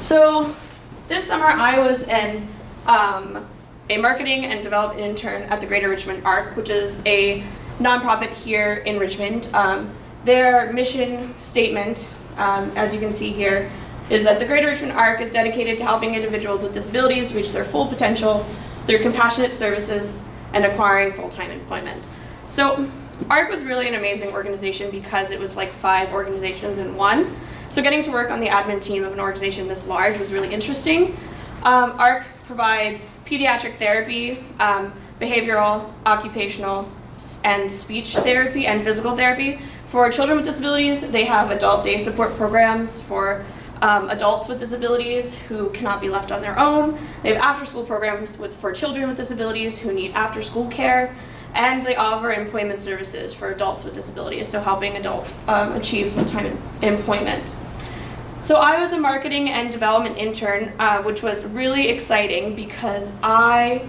So this summer I was a marketing and development intern at the Greater Richmond ARC, which is a nonprofit here in Richmond. Their mission statement, as you can see here, is that the Greater Richmond ARC is dedicated to helping individuals with disabilities reach their full potential through compassionate services and acquiring full-time employment. So ARC was really an amazing organization because it was like 5 organizations in one. So getting to work on the admin team of an organization this large was really interesting. ARC provides pediatric therapy, behavioral, occupational, and speech therapy and physical therapy. For children with disabilities, they have adult day support programs for adults with disabilities who cannot be left on their own. They have after-school programs for children with disabilities who need after-school care. And they offer employment services for adults with disabilities, so helping adults achieve full-time employment. So I was a marketing and development intern, which was really exciting because I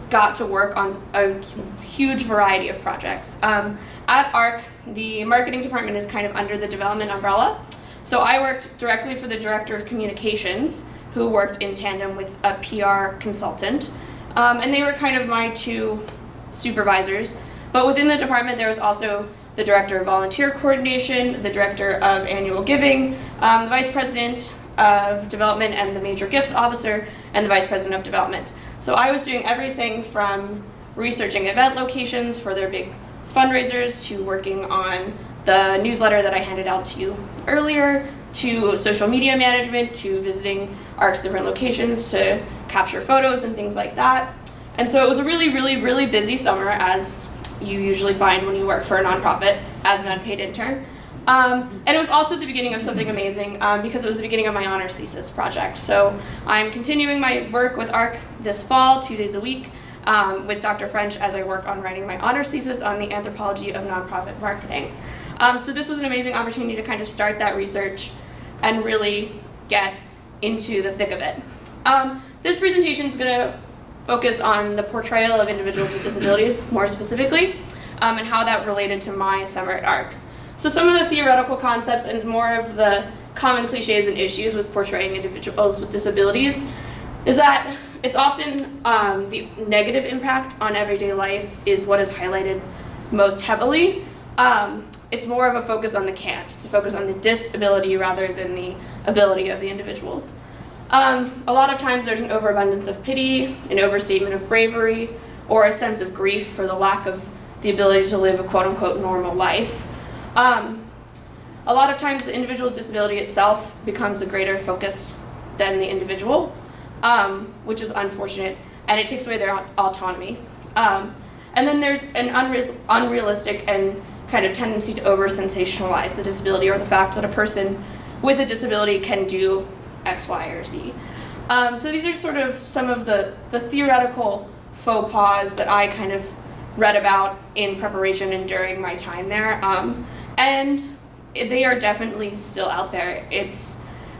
got to work on a huge variety of projects. At ARC, the marketing department is kind of under the development umbrella. So I worked directly for the director of communications, who worked in tandem with a PR consultant. And they were kind of my 2 supervisors. But within the department, there was also the director of volunteer coordination, the director of annual giving, the vice president of development and the major gifts officer, and the vice president of development. So I was doing everything from researching event locations for their big fundraisers to working on the newsletter that I handed out to you earlier, to social media management, to visiting ARC's different locations to capture photos and things like that. And so it was a really, really, really busy summer, as you usually find when you work for a nonprofit as an unpaid intern. And it was also the beginning of something amazing because it was the beginning of my honors thesis project. So I'm continuing my work with ARC this fall, 2 days a week, with Dr. French as I work on writing my honors thesis on the anthropology of nonprofit marketing. So this was an amazing opportunity to kind of start that research and really get into the thick of it. This presentation is going to focus on the portrayal of individuals with disabilities, more specifically, and how that related to my summer at ARC. So some of the theoretical concepts and more of the common cliches and issues with portraying individuals with disabilities is that it's often the negative impact on everyday life is what is highlighted most heavily. It's more of a focus on the can't. It's a focus on the disability rather than the ability of the individuals. A lot of times there's an overabundance of pity, an overstatement of bravery, or a sense of grief for the lack of the ability to live a quote-unquote normal life. A lot of times the individual's disability itself becomes a greater focus than the individual, which is unfortunate, and it takes away their autonomy. And then there's an unrealistic and kind of tendency to over-sensationalize the disability or the fact that a person with a disability can do X, Y, or Z. So these are sort of some of the theoretical faux pas that I kind of read about in preparation and during my time there. And they are definitely still out there. It's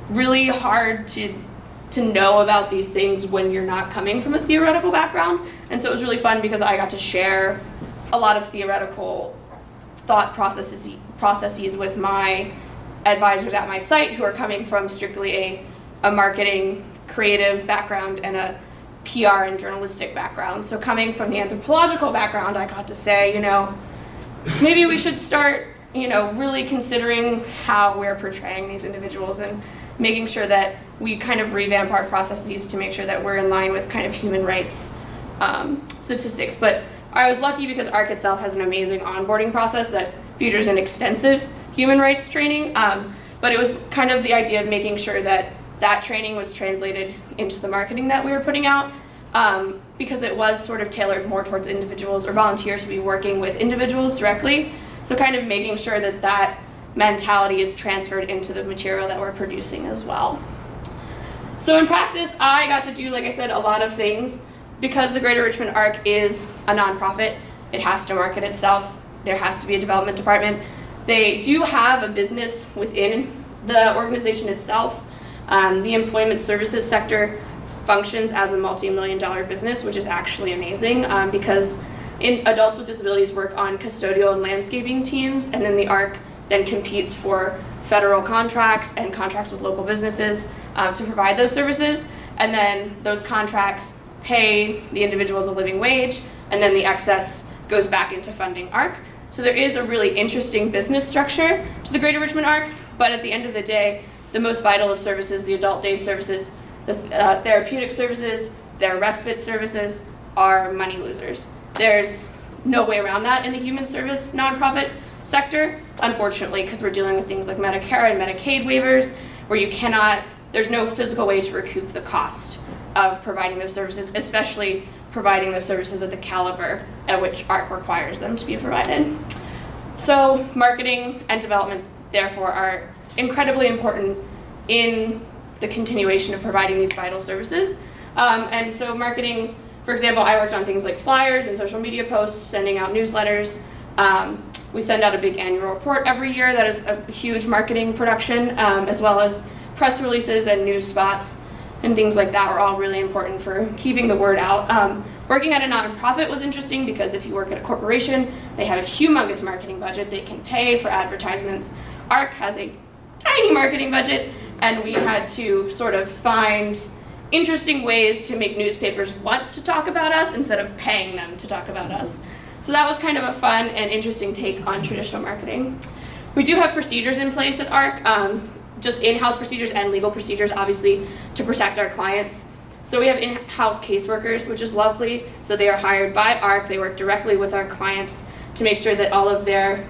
really hard to know about these things when you're not coming from a theoretical background. And so it was really fun because I got to share a lot of theoretical thought processes with my advisors at my site who are coming from strictly a marketing creative background and a PR and journalistic background. So coming from the anthropological background, I got to say, maybe we should start, really considering how we're portraying these individuals and making sure that we kind of revamp our processes to make sure that we're in line with kind of human rights statistics. But I was lucky because ARC itself has an amazing onboarding process that features an extensive human rights training, but it was kind of the idea of making sure that that training was translated into the marketing that we were putting out, because it was sort of tailored more towards individuals or volunteers to be working with individuals directly. So kind of making sure that that mentality is transferred into the material that we're producing as well. So in practice, I got to do, like I said, a lot of things. Because the Greater Richmond ARC is a nonprofit, it has to market itself. There has to be a development department. They do have a business within the organization itself. The employment services sector functions as a multi-million-dollar business, which is actually amazing because adults with disabilities work on custodial and landscaping teams, and then the ARC then competes for federal contracts and contracts with local businesses to provide those services, and then those contracts pay the individuals a living wage, and then the excess goes back into funding ARC. So there is a really interesting business structure to the Greater Richmond ARC, but at the end of the day, the most vital of services, the adult day services, the therapeutic services, their respite services, are money losers. There's no way around that in the human service nonprofit sector, unfortunately, because we're dealing with things like Medicare and Medicaid waivers, where there's no physical way to recoup the cost of providing those services, especially providing those services at the caliber at which ARC requires them to be provided. So marketing and development, therefore, are incredibly important in the continuation of providing these vital services. And so marketing, for example, I worked on things like flyers and social media posts, sending out newsletters. We send out a big annual report every year that is a huge marketing production, as well as press releases and news spots and things like that were all really important for keeping the word out. Working at a nonprofit was interesting because if you work at a corporation, they have a humongous marketing budget. They can pay for advertisements. ARC has a tiny marketing budget, and we had to sort of find interesting ways to make newspapers want to talk about us instead of paying them to talk about us. So that was kind of a fun and interesting take on traditional marketing. We do have procedures in place at ARC, just in-house procedures and legal procedures, obviously, to protect our clients. So we have in-house caseworkers, which is lovely. So they are hired by ARC. They work directly with our clients to make sure that all of their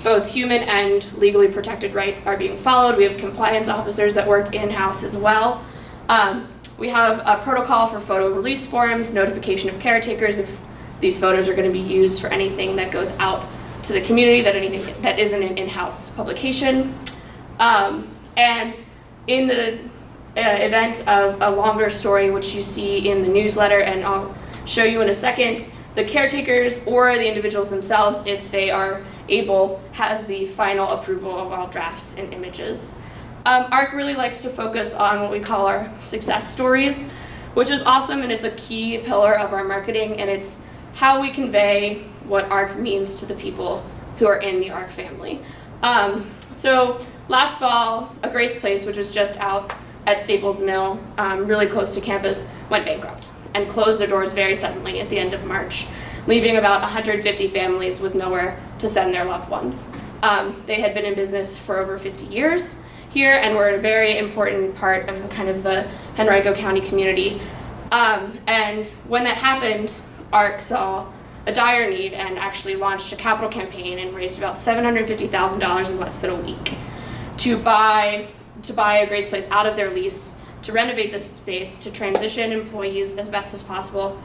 both human and legally protected rights are being followed. We have compliance officers that work in-house as well. We have a protocol for photo release forms, notification of caretakers if these photos are going to be used for anything that goes out to the community, anything that isn't an in-house publication. And in the event of a longer story, which you see in the newsletter, and I'll show you in a second, the caretakers or the individuals themselves, if they are able, has the final approval of all drafts and images. ARC really likes to focus on what we call our success stories, which is awesome, and it's a key pillar of our marketing, and it's how we convey what ARC means to the people who are in the ARC family. So last fall, a Grace Place, which was just out at Staples Mill, really close to campus, went bankrupt and closed their doors very suddenly at the end of March, leaving about 150 families with nowhere to send their loved ones. They had been in business for over 50 years here and were a very important part of the Henrico County community. And when that happened, ARC saw a dire need and actually launched a capital campaign and raised about $750,000 in less than a week to buy a Grace Place out of their lease, to renovate the space, to transition employees as best as possible,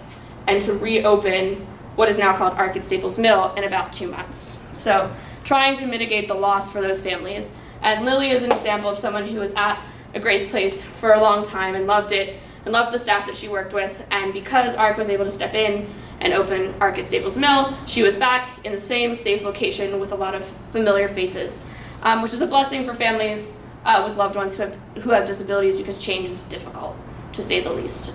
and to reopen what is now called ARC at Staples Mill in about 2 months. So trying to mitigate the loss for those families. And Lily is an example of someone who was at a Grace Place for a long time and loved it, and loved the staff that she worked with. And because ARC was able to step in and open ARC at Staples Mill, she was back in the same safe location with a lot of familiar faces, which is a blessing for families with loved ones who have disabilities, because change is difficult, to say the least.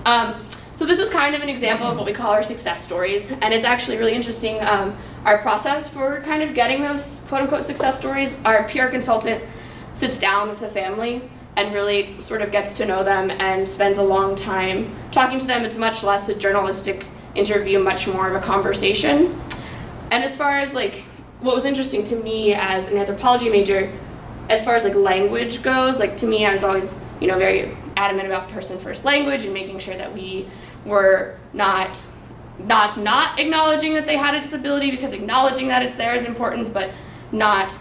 So this is kind of an example of what we call our success stories, and it's actually really interesting, our process for kind of getting those quote-unquote success stories. Our PR consultant sits down with the family and really sort of gets to know them and spends a long time talking to them. It's much less a journalistic interview, much more of a conversation. And as far as what was interesting to me as an anthropology major, as far as language goes, to me, I was always, very adamant about person first language and making sure that we were not acknowledging that they had a disability, because acknowledging that it's there is important, but not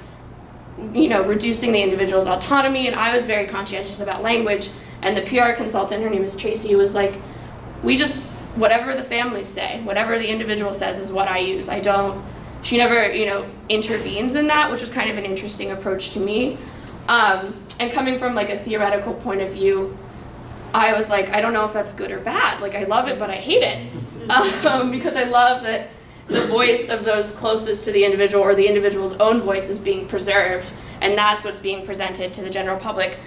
reducing the individual's autonomy. And I was very conscientious about language, and the PR consultant, her name is Tracy, was like, whatever the families say, whatever the individual says is what I use. She never, intervenes in that, which was kind of an interesting approach to me. And coming from a theoretical point of view, I was like, I don't know if that's good or bad. I love it, but I hate it. Because I love that the voice of those closest to the individual, or the individual's own voice, is being preserved, and that's what's being presented to the general public.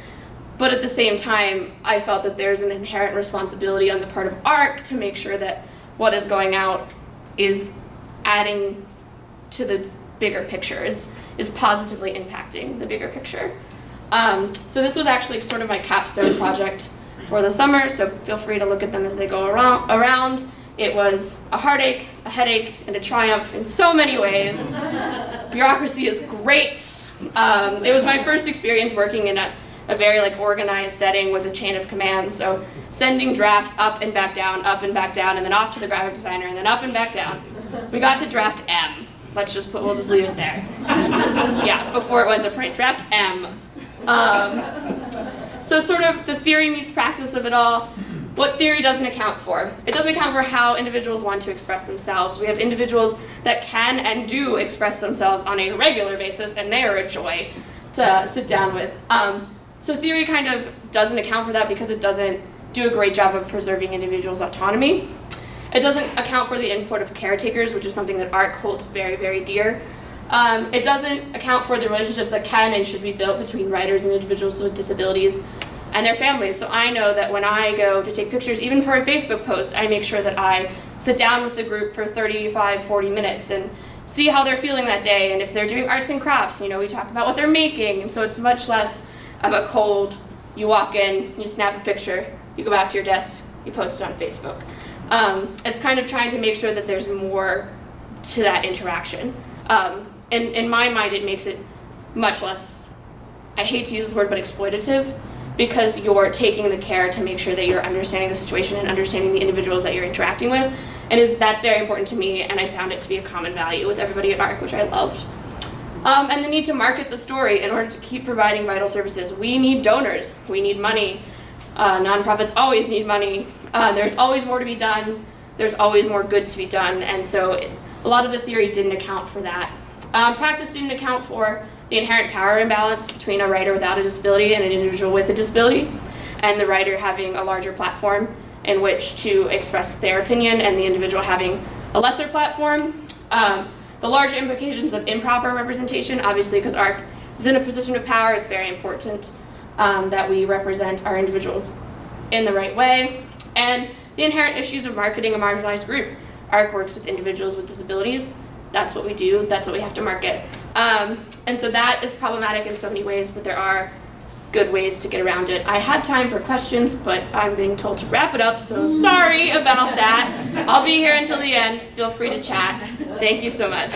But at the same time, I felt that there's an inherent responsibility on the part of ARC to make sure that what is going out is adding to the bigger picture, is is positively impacting the bigger picture. So this was actually sort of my capstone project for the summer, so feel free to look at them as they go around. It was a heartache, a headache, and a triumph in so many ways. Bureaucracy is great. It was my first experience working in a very organized setting with a chain of commands, so sending drafts up and back down, and then off to the graphic designer, and then up and back down. We got to draft M. We'll just leave it there. Yeah, before it went to print, draft M. So sort of the theory meets practice of it all. What theory doesn't account for? It doesn't account for how individuals want to express themselves. We have individuals that can and do express themselves on a regular basis, and they are a joy to sit down with. So theory kind of doesn't account for that because it doesn't do a great job of preserving individuals' autonomy. It doesn't account for the input of caretakers, which is something that ARC holds very, very dear. It doesn't account for the relationships that can and should be built between writers and individuals with disabilities and their families. So I know that when I go to take pictures, even for a Facebook post, I make sure that I sit down with the group for 35, 40 minutes and see how they're feeling that day. And if they're doing arts and crafts, we talk about what they're making. And so it's much less of a cold, you walk in, you snap a picture, you go back to your desk, you post it on Facebook. It's kind of trying to make sure that there's more to that interaction. In my mind, it makes it much less, I hate to use this word, but exploitative, because you're taking the care to make sure that you're understanding the situation and understanding the individuals that you're interacting with. And that's very important to me, and I found it to be a common value with everybody at ARC, which I loved. And the need to market the story in order to keep providing vital services. We need donors, we need money. Nonprofits always need money. There's always more to be done. There's always more good to be done. And so a lot of the theory didn't account for that. Practice didn't account for the inherent power imbalance between a writer without a disability and an individual with a disability, and the writer having a larger platform in which to express their opinion and the individual having a lesser platform. The larger implications of improper representation, obviously because ARC is in a position of power, it's very important that we represent our individuals in the right way. And the inherent issues of marketing a marginalized group. ARC works with individuals with disabilities. That's what we do, that's what we have to market. And so that is problematic in so many ways, but there are good ways to get around it. I had time for questions, but I'm being told to wrap it up, so sorry about that. I'll be here until the end. Feel free to chat. Thank you so much.